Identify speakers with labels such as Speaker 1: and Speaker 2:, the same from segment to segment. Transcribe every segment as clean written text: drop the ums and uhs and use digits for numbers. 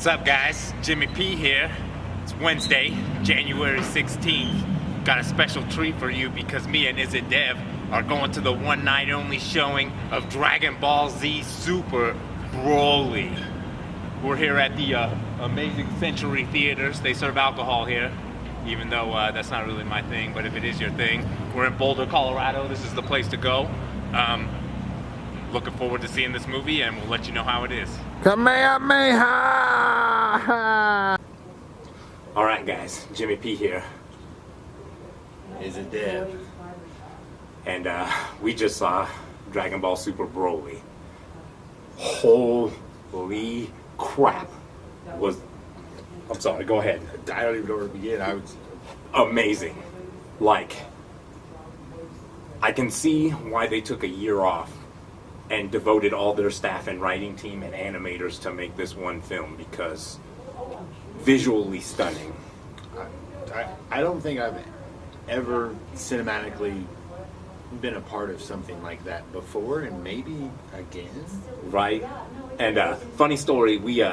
Speaker 1: What's up, guys? Jimmy P here. It's Wednesday, January 16th. Got a special treat for you because me and Izzit Dev are going to the one night only showing of Dragonball Z Super Broly. We're here at the Amazing Century Theaters. They serve alcohol here, even though that's not really my thing, but if it is your thing, we're in Boulder, Colorado. This is the place to go. Looking forward to seeing this movie, and we'll let you know how it is. Kamehameha! Alright guys, Jimmy P here.
Speaker 2: Izzit Dev.
Speaker 1: And we just saw Dragonball Super Broly. Holy crap. I'm sorry, go ahead.
Speaker 2: I don't even know where to begin.
Speaker 1: Amazing. Like, I can see why they took a year off and devoted all their staff and writing team and animators to make this one film, because visually stunning.
Speaker 2: I don't think I've ever cinematically been a part of something like that before, and maybe again.
Speaker 1: Right? And funny story, we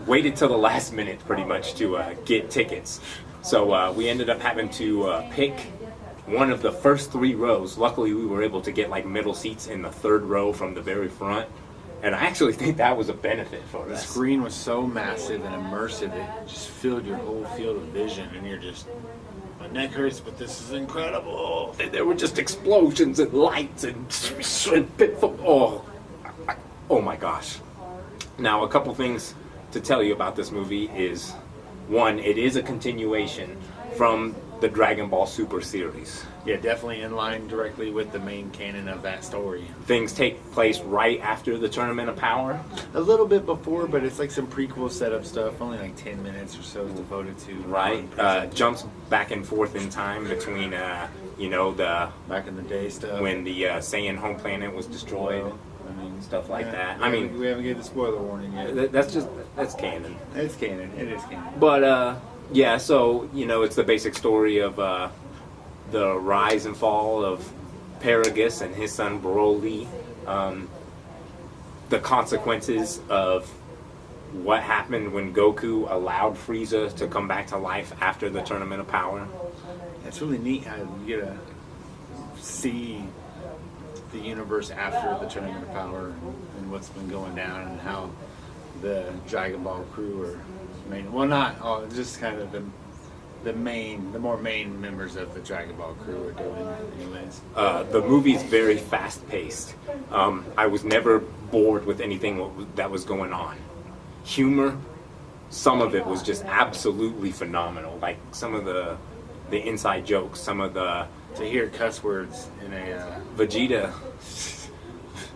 Speaker 1: waited till the last minute pretty much to get tickets. So we ended up having to pick one of the first 3 rows. Luckily we were able to get like middle seats in the 3rd row from the very front. And I actually think that was a benefit for us.
Speaker 2: The screen was so massive and immersive, it just filled your whole field of vision, and you're just, my neck hurts, but this is incredible.
Speaker 1: And there were just explosions and lights and oh my gosh. Now, a couple things to tell you about this movie is, one, it is a continuation from the Dragon Ball Super series.
Speaker 2: Yeah, definitely in line directly with the main canon of that story.
Speaker 1: Things take place right after the Tournament of Power.
Speaker 2: A little bit before, but it's like some prequel setup stuff, only like 10 minutes or so is devoted to.
Speaker 1: Right, jumps back and forth in time between, you know, the
Speaker 2: back in the day stuff.
Speaker 1: When the Saiyan home planet was destroyed.
Speaker 2: Well, I mean,
Speaker 1: stuff like that.
Speaker 2: I mean, we haven't gave the spoiler warning yet.
Speaker 1: That's canon.
Speaker 2: It's canon. It is canon.
Speaker 1: But, yeah, so, you know, it's the basic story of the rise and fall of Paragus and his son Broly, the consequences of what happened when Goku allowed Frieza to come back to life after the Tournament of Power.
Speaker 2: It's really neat how you get to see the universe after the Tournament of Power and what's been going down, and how the Dragon Ball crew are just kind of the more main members of the Dragon Ball crew are doing anyways.
Speaker 1: The movie's very fast-paced. I was never bored with anything that was going on. Humor, some of it was just absolutely phenomenal. Like some of the inside jokes, some of the...
Speaker 2: To hear cuss words in a...
Speaker 1: Vegeta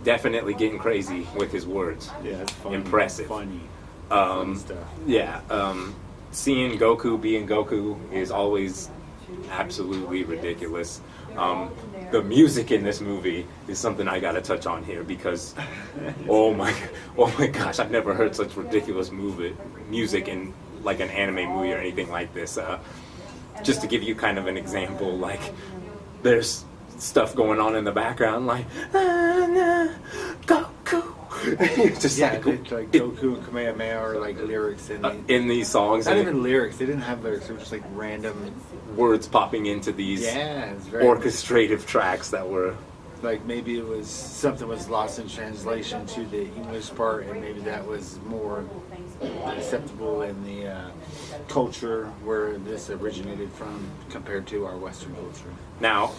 Speaker 1: definitely getting crazy with his words.
Speaker 2: Yeah, it's funny.
Speaker 1: Impressive.
Speaker 2: Funny stuff.
Speaker 1: Yeah, seeing Goku being Goku is always absolutely ridiculous. The music in this movie is something I gotta touch on here, because oh my gosh, I've never heard such ridiculous music in like an anime movie or anything like this. Just to give you kind of an example, like there's stuff going on in the background like Goku. Just
Speaker 2: yeah, like Goku and Kamehameha are like lyrics
Speaker 1: in these songs.
Speaker 2: Not even lyrics. They didn't have lyrics. They were just like random
Speaker 1: words popping into these
Speaker 2: it's very
Speaker 1: orchestrative tracks that were
Speaker 2: like, maybe it was something was lost in translation to the English part, and maybe that was more acceptable in the culture where this originated from compared to our Western culture.
Speaker 1: Now,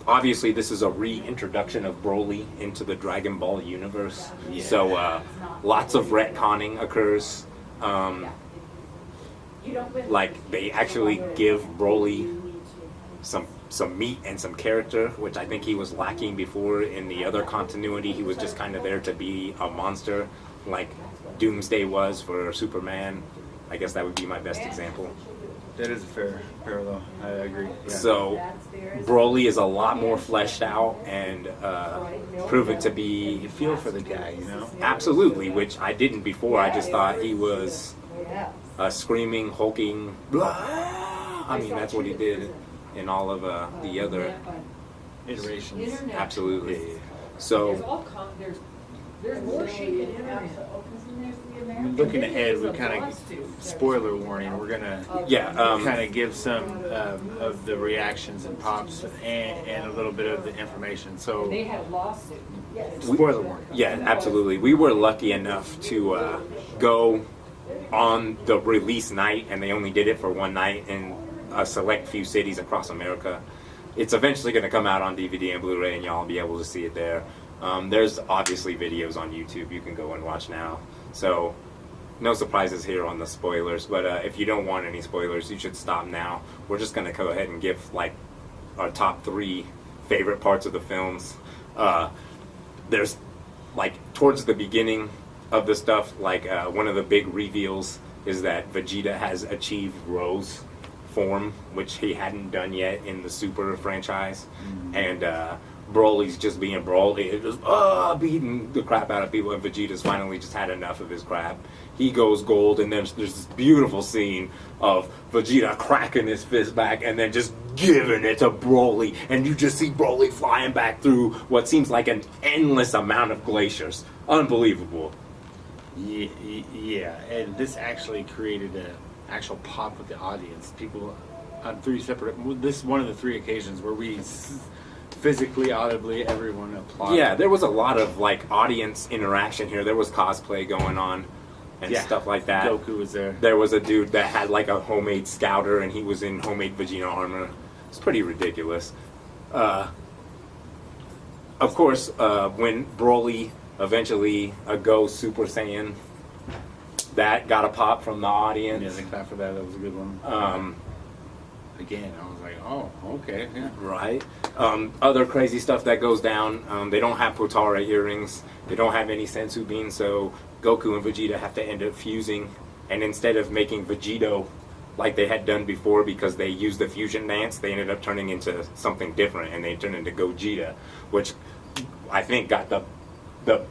Speaker 1: obviously, this is a reintroduction of Broly into the Dragon Ball universe. Yeah. So, lots of retconning occurs. Like, they actually give Broly some meat and some character, which I think he was lacking before in the other continuity. He was just kind of there to be a monster, like Doomsday was for Superman. I guess that would be my best example.
Speaker 2: That is a fair parallel. I agree. Yeah.
Speaker 1: So Broly is a lot more fleshed out and proven to be...
Speaker 2: You feel for the guy, you know?
Speaker 1: Absolutely, which I didn't before. I just thought he was screaming, hulking... Blah. I mean, that's what he did in all of the other
Speaker 2: iterations.
Speaker 1: Absolutely. So
Speaker 2: Looking ahead, we kind of spoiler warning. We're gonna kind of give some of the reactions and pops and a little bit of the information. So
Speaker 3: They had a lawsuit.
Speaker 2: spoiler warning.
Speaker 1: Yeah, absolutely. We were lucky enough to go on the release night, and they only did it for one night in a select few cities across America. It's eventually going to come out on DVD and Blu-ray, and y'all will be able to see it there. There's obviously videos on YouTube you can go and watch now. So no surprises here on the spoilers, but if you don't want any spoilers, you should stop now. We're just going to go ahead and give like our top 3 favorite parts of the films. There's like towards the beginning of the stuff, like one of the big reveals is that Vegeta has achieved Rose form, which he hadn't done yet in the Super franchise. And Broly's just being Broly, just beating the crap out of people, and Vegeta's finally just had enough of his crap. He goes gold, and then there's this beautiful scene of Vegeta cracking his fist back and then just giving it to Broly, and you just see Broly flying back through what seems like an endless amount of glaciers. Unbelievable.
Speaker 2: Yeah, and this actually created an actual pop with the audience. People on 3 separate. This is one of the 3 occasions where we physically, audibly, everyone applauded.
Speaker 1: Yeah, there was a lot of like audience interaction here. There was cosplay going on and stuff like that.
Speaker 2: Goku was there.
Speaker 1: There was a dude that had like a homemade scouter, and he was in homemade Vegeta armor. It's pretty ridiculous. Of course, when Broly eventually goes Super Saiyan, that got a pop from the audience.
Speaker 2: Yeah, the clap for that. That was a good one. Again, I was like, oh, okay, yeah.
Speaker 1: Right. Other crazy stuff that goes down. They don't have Potara earrings. They don't have any Senzu beans, so Goku and Vegeta have to end up fusing. And instead of making Vegito like they had done before, because they used the fusion dance, they ended up turning into something different, and they turned into Gogeta, which I think got the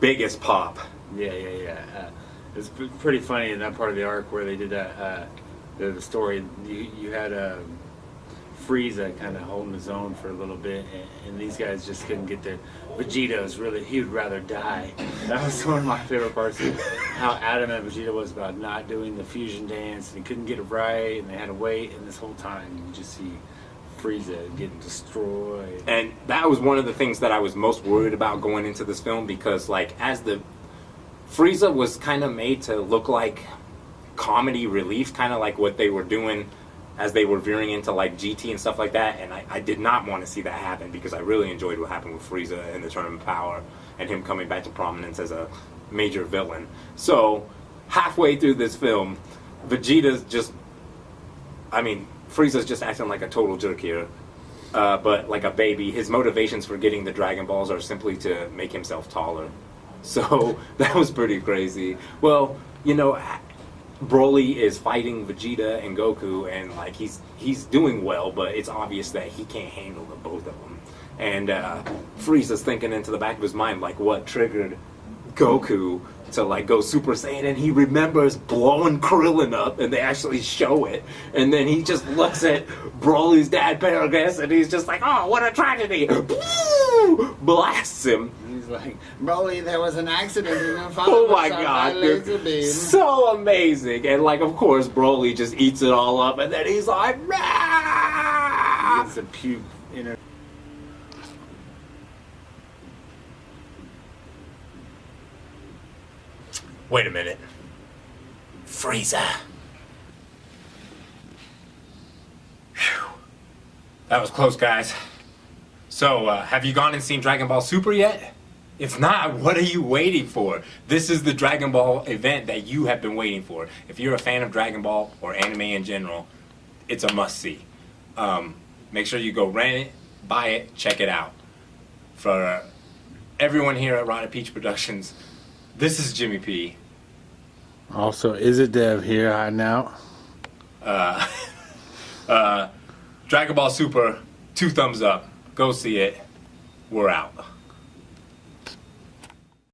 Speaker 1: biggest pop.
Speaker 2: Yeah. It's pretty funny in that part of the arc where they did that. The story you had Frieza kind of holding his own for a little bit, and these guys just couldn't get there. Vegeta's really, he would rather die. That was one of my favorite parts of how adamant Vegeta was about not doing the fusion dance, and he couldn't get it right, and they had to wait, and this whole time you just see Frieza getting destroyed.
Speaker 1: And that was one of the things that I was most worried about going into this film, because like Frieza was kind of made to look like comedy relief, kind of like what they were doing as they were veering into like GT and stuff like that, and I did not want to see that happen, because I really enjoyed what happened with Frieza in the Tournament of Power and him coming back to prominence as a major villain. So halfway through this film, Vegeta's just, Frieza's just acting like a total jerk here, but like a baby. His motivations for getting the Dragon Balls are simply to make himself taller. So that was pretty crazy. Well, Broly is fighting Vegeta and Goku, and like he's doing well, but it's obvious that he can't handle the both of them. And Frieza's thinking into the back of his mind, like, what triggered Goku to like go Super Saiyan, and he remembers blowing Krillin up, and they actually show it. And then he just looks at Broly's dad, Paragus, and he's just like, oh, what a tragedy! Blasts him.
Speaker 2: He's like, Broly, there was an accident in the
Speaker 1: Oh my god, dude. So amazing. And like, of course, Broly just eats it all up, and then he's like, nah!
Speaker 2: He gets a puke in her.
Speaker 1: Wait a minute. Frieza. Whew. That was close, guys. So, have you gone and seen Dragon Ball Super yet? If not, what are you waiting for? This is the Dragon Ball event that you have been waiting for. If you're a fan of Dragon Ball or anime in general, it's a must-see. Make sure you go rent it, buy it, check it out. For everyone here at Rotted Peach Productions, this is Jimmy P.
Speaker 2: Also, Izzit Dev here hiding out.
Speaker 1: Dragon Ball Super, 2 thumbs up. Go see it. We're out.